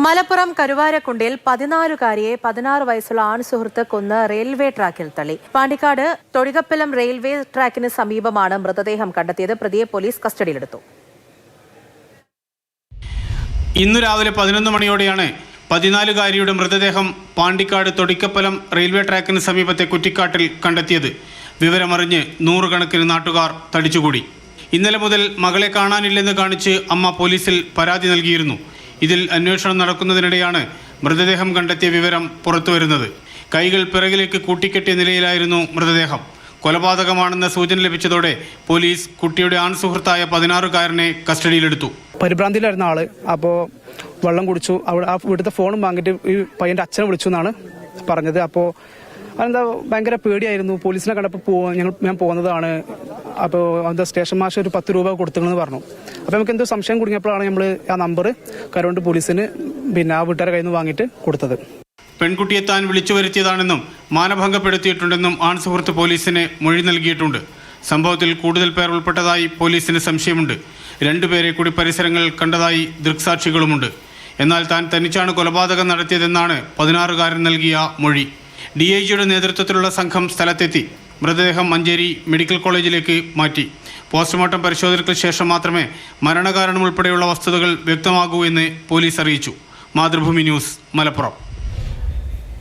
മലപ്പുറം കരുവാരക്കുണ്ടിൽ 14-കാരിയെ 16 വയസ്സുള്ള ആൺസുഹൃത്ത് കൊന്ന് റെയിൽവേ ട്രാക്കിൽ തള്ളി. പാണ്ടിക്കാട് തൊടികപ്പലം റെയിൽവേ ട്രാക്കിന് സമീപമാണ് മൃതദേഹം കണ്ടെത്തിയത്. പ്രതിയെ പോലീസ് കസ്റ്റഡിയിലെടുത്തു. ഇന്ന് രാവിലെ 11 മണിയോടെയാണ് 14-കാരിയുടെ മൃതദേഹം പാണ്ടിക്കാട് തൊടിക്കപ്പലം റെയിൽവേ ട്രാക്കിന് സമീപത്തെ കുറ്റിക്കാട്ടിൽ കണ്ടെത്തിയത്. വിവരമറിഞ്ഞ് നൂറുകണക്കിന് നാട്ടുകാർ തടിച്ചുകൂടി. ഇന്നലെ മുതൽ മകളെ കാണാനില്ലെന്ന് കാണിച്ച് അമ്മ പോലീസിൽ പരാതി നൽകിയിരുന്നു. ഇതിൽ അന്വേഷണം നടക്കുന്നതിനിടെയാണ് മൃതദേഹം കണ്ടെത്തിയ വിവരം പുറത്തുവരുന്നത്. കൈകൾ പിറകിലേക്ക് കൂട്ടിക്കെട്ടിയ നിലയിലായിരുന്നു മൃതദേഹം. കൊലപാതകമാണെന്ന സൂചന ലഭിച്ചതോടെ പോലീസ് കുട്ടിയുടെ ആൺസുഹൃത്തായ 16-കാരനെ കസ്റ്റഡിയിലെടുത്തു. പരിഭ്രാന്തിയിലായിരുന്ന ആള് അപ്പോൾ വെള്ളം കുടിച്ചു. അവിടെ ആ വീട്ടിലത്തെ ഫോണും വാങ്ങിയിട്ട് ഈ പയ്യന്റെ അച്ഛനെ വിളിച്ചു എന്നാണ് പറഞ്ഞത്. അപ്പോൾ അതെന്താ ഭയങ്കര പേടിയായിരുന്നു. പോലീസിനെ കണ്ടപ്പോൾ ഞാൻ പോകുന്നതാണ്. അപ്പോൾ എന്താ സ്റ്റേഷൻ മാഷ് ഒരു 10 രൂപ കൊടുത്തില്ലെന്ന് പറഞ്ഞു. അപ്പോൾ നമുക്ക് എന്തോ സംശയം കുടുങ്ങിയപ്പോഴാണ് നമ്മൾ ആ നമ്പർ കരുവണ്ട് പോലീസിന് ആ വീട്ടുകാരെ കയ്യിൽ നിന്ന് വാങ്ങിയിട്ട് കൊടുത്തത്. പെൺകുട്ടിയെ താൻ വിളിച്ചു വരുത്തിയതാണെന്നും മാനഭംഗപ്പെടുത്തിയിട്ടുണ്ടെന്നും ആൺസുഹൃത്ത് പോലീസിന് മൊഴി നൽകിയിട്ടുണ്ട്. സംഭവത്തിൽ കൂടുതൽ പേർ ഉൾപ്പെട്ടതായി പോലീസിന് സംശയമുണ്ട്. 2 പേരെ കൂടി പരിസരങ്ങൾ കണ്ടതായി ദൃക്സാക്ഷികളുമുണ്ട്. എന്നാൽ താൻ തനിച്ചാണ് കൊലപാതകം നടത്തിയതെന്നാണ് 16-കാരൻ നൽകിയ മൊഴി. DIGയുടെ നേതൃത്വത്തിലുള്ള സംഘം സ്ഥലത്തെത്തി മൃതദേഹം മഞ്ചേരി മെഡിക്കൽ കോളേജിലേക്ക് മാറ്റി. പോസ്റ്റ്മോർട്ടം പരിശോധനയ്ക്ക് ശേഷം മാത്രമേ മരണകാരണം ഉൾപ്പെടെയുള്ള വസ്തുതകൾ വ്യക്തമാകൂ എന്ന് പോലീസ് അറിയിച്ചു. മാതൃഭൂമി ന്യൂസ്, മലപ്പുറം.